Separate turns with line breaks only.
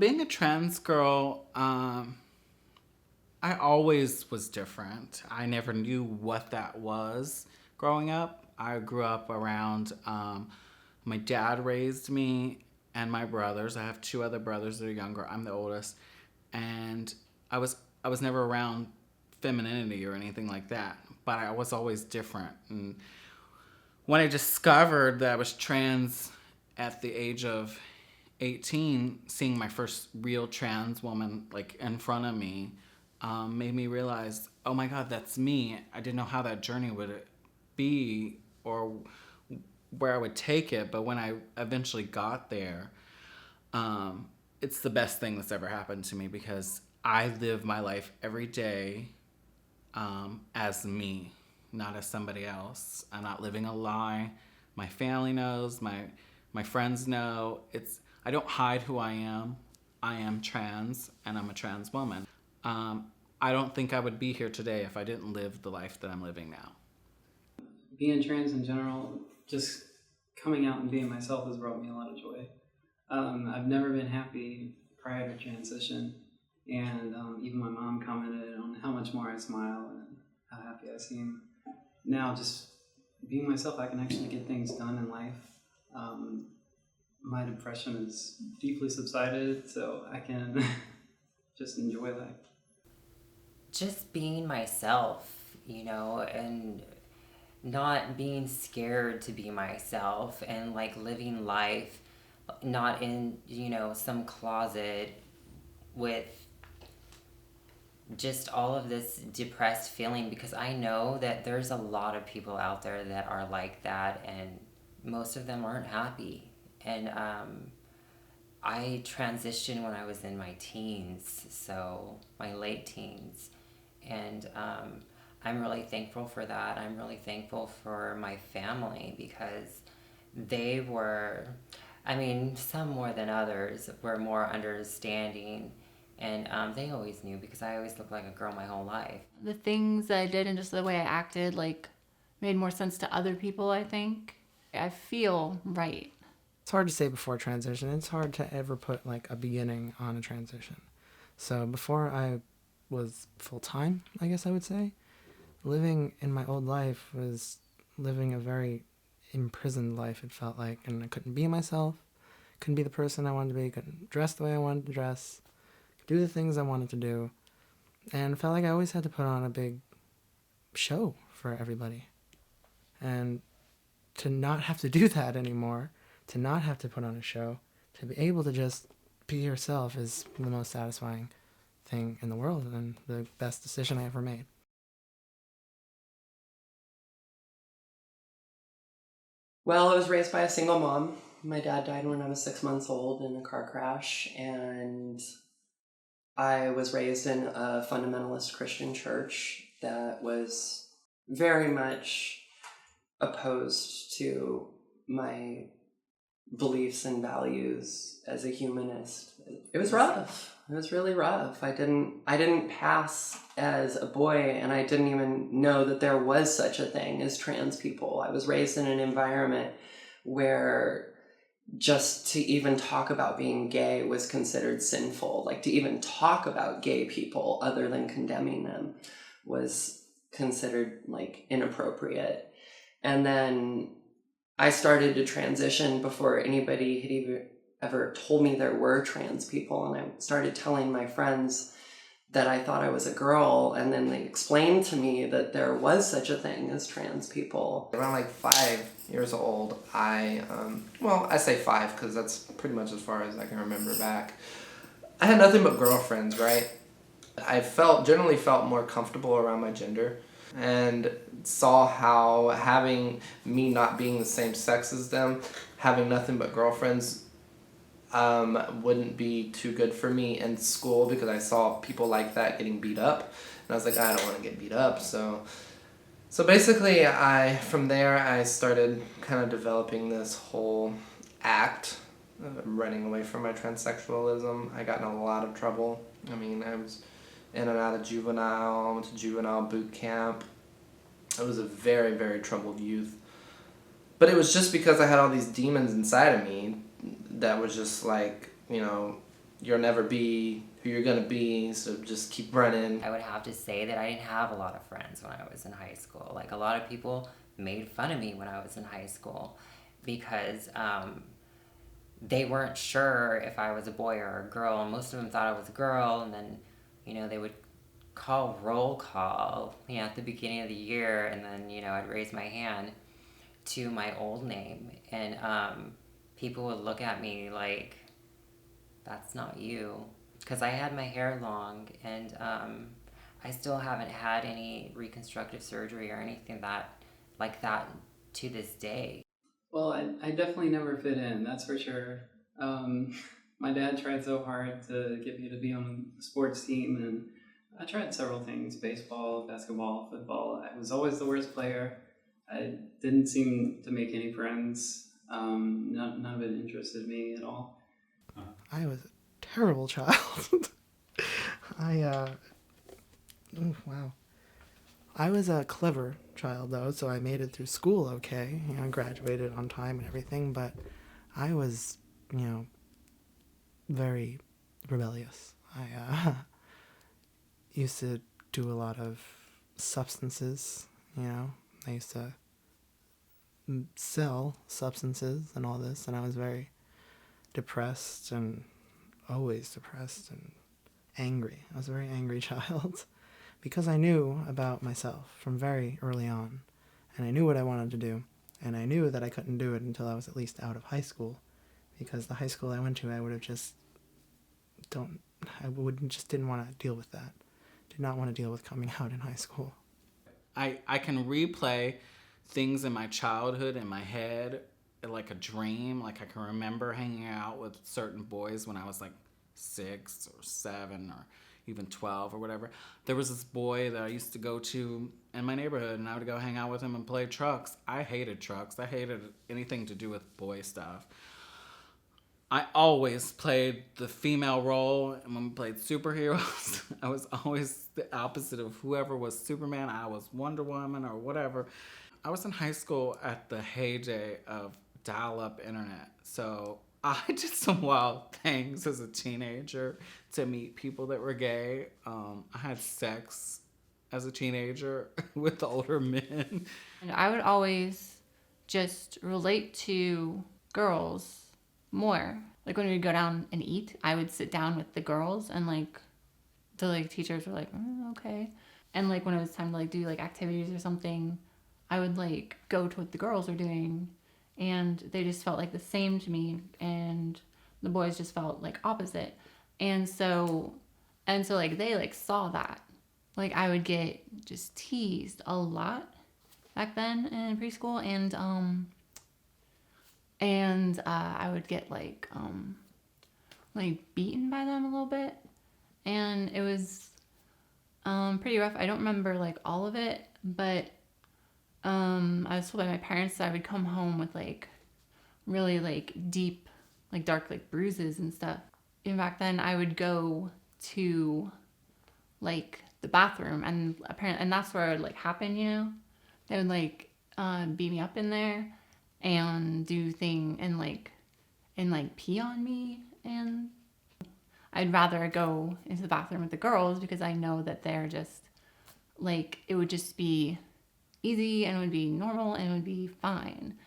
Being a trans girl, I always was different. I never knew what that was growing up. I grew up around, my dad raised me and my brothers. I have two other brothers that are younger. I'm the oldest. And I was never around femininity or anything like that, but I was always different. And when I discovered that I was trans at the age of 18, seeing my first real trans woman like in front of me made me realize, oh my God, that's me. I didn't know how that journey would be or where I would take it, but when I eventually got there, it's the best thing that's ever happened to me because I live my life every day as me, not as somebody else. I'm not living a lie. My family knows. My friends know. I don't hide who I am. I am trans, and I'm a trans woman. I don't think I would be here today if I didn't live the life that I'm living now.
Being trans in general, just coming out and being myself has brought me a lot of joy. I've never been happy prior to transition, and even my mom commented on how much more I smile and how happy I seem. Now, just being myself, I can actually get things done in life. My depression is deeply subsided, so I can just enjoy life.
Just being myself, and not being scared to be myself and like living life not in, some closet with just all of this depressed feeling, because I know that there's a lot of people out there that are like that and most of them aren't happy. And I transitioned when I was in my teens, so my late teens. And I'm really thankful for that. I'm really thankful for my family because they were, some more than others, were more understanding. And they always knew because I always looked like a girl my whole life.
The things that I did and just the way I acted, like, made more sense to other people, I think. I feel right.
It's hard to say before transition. It's hard to ever put like a beginning on a transition. So before I was full-time, I guess I would say, living in my old life was living a very imprisoned life, it felt like, and I couldn't be myself, couldn't be the person I wanted to be, couldn't dress the way I wanted to dress, do the things I wanted to do, and felt like I always had to put on a big show for everybody. And to not have to do that anymore, to not have to put on a show, to be able to just be yourself is the most satisfying thing in the world and the best decision I ever made.
Well, I was raised by a single mom. My dad died when I was 6 months old in a car crash, and I was raised in a fundamentalist Christian church that was very much opposed to my beliefs and values as a humanist. It was rough. It was really rough. I didn't pass as a boy, and I didn't even know that there was such a thing as trans people. I was raised in an environment where just to even talk about being gay was considered sinful. Like, to even talk about gay people other than condemning them was considered like inappropriate. And then I started to transition before anybody had even ever told me there were trans people, and I started telling my friends that I thought I was a girl, and then they explained to me that there was such a thing as trans people.
Around like 5 years old, I say 5 because that's pretty much as far as I can remember back. I had nothing but girlfriends, right? I generally felt more comfortable around my gender, and saw how having me not being the same sex as them, having nothing but girlfriends, wouldn't be too good for me in school because I saw people like that getting beat up, and I was like, I don't want to get beat up. So basically, from there I started kind of developing this whole act of running away from my transsexualism. I got in a lot of trouble. I was in and out of juvenile. I went to juvenile boot camp. I was a very, very troubled youth. But it was just because I had all these demons inside of me that was just like, you'll never be who you're gonna be, so just keep running.
I would have to say that I didn't have a lot of friends when I was in high school. Like, a lot of people made fun of me when I was in high school because they weren't sure if I was a boy or a girl. Most of them thought I was a girl, and then, they would call roll call, at the beginning of the year, and then, I'd raise my hand to my old name, and people would look at me like, that's not you. Because I had my hair long, and I still haven't had any reconstructive surgery or anything like that to this day.
Well, I definitely never fit in, that's for sure. My dad tried so hard to get me to be on a sports team, and I tried several things: baseball, basketball, football. I was always the worst player. I didn't seem to make any friends. None of it interested me at all.
I was a terrible child. Wow. I was a clever child, though, so I made it through school okay. Graduated on time and everything, but I was, very rebellious. I used to do a lot of substances, I used to sell substances and all this, and I was very depressed and always depressed and angry. I was a very angry child because I knew about myself from very early on, and I knew what I wanted to do, and I knew that I couldn't do it until I was at least out of high school, because the high school I went to, I didn't want to deal with that. Did not want to deal with coming out in high school.
I can replay things in my childhood in my head like a dream. Like, I can remember hanging out with certain boys when I was like 6 or 7 or even 12 or whatever. There was this boy that I used to go to in my neighborhood, and I would go hang out with him and play trucks. I hated trucks. I hated anything to do with boy stuff. I always played the female role, and when we played superheroes, I was always the opposite of whoever was Superman. I was Wonder Woman or whatever. I was in high school at the heyday of dial-up internet, so I did some wild things as a teenager to meet people that were gay. I had sex as a teenager with older men.
And I would always just relate to girls more. Like, when we would go down and eat, I would sit down with the girls, and the teachers were like, okay. And when it was time to do activities or something, I would go to what the girls were doing, and they just felt the same to me, and the boys just felt opposite. And so they saw that. I would get just teased a lot back then in preschool, and I would get beaten by them a little bit, and it was pretty rough. I don't remember all of it, but I was told by my parents that I would come home with really deep, dark bruises and stuff. Even back then, I would go to the bathroom, and apparently, and that's where it would happen. They would beat me up in there and do thing and pee on me, and I'd rather go into the bathroom with the girls because I know that they're just it would just be easy, and it would be normal, and it would be fine.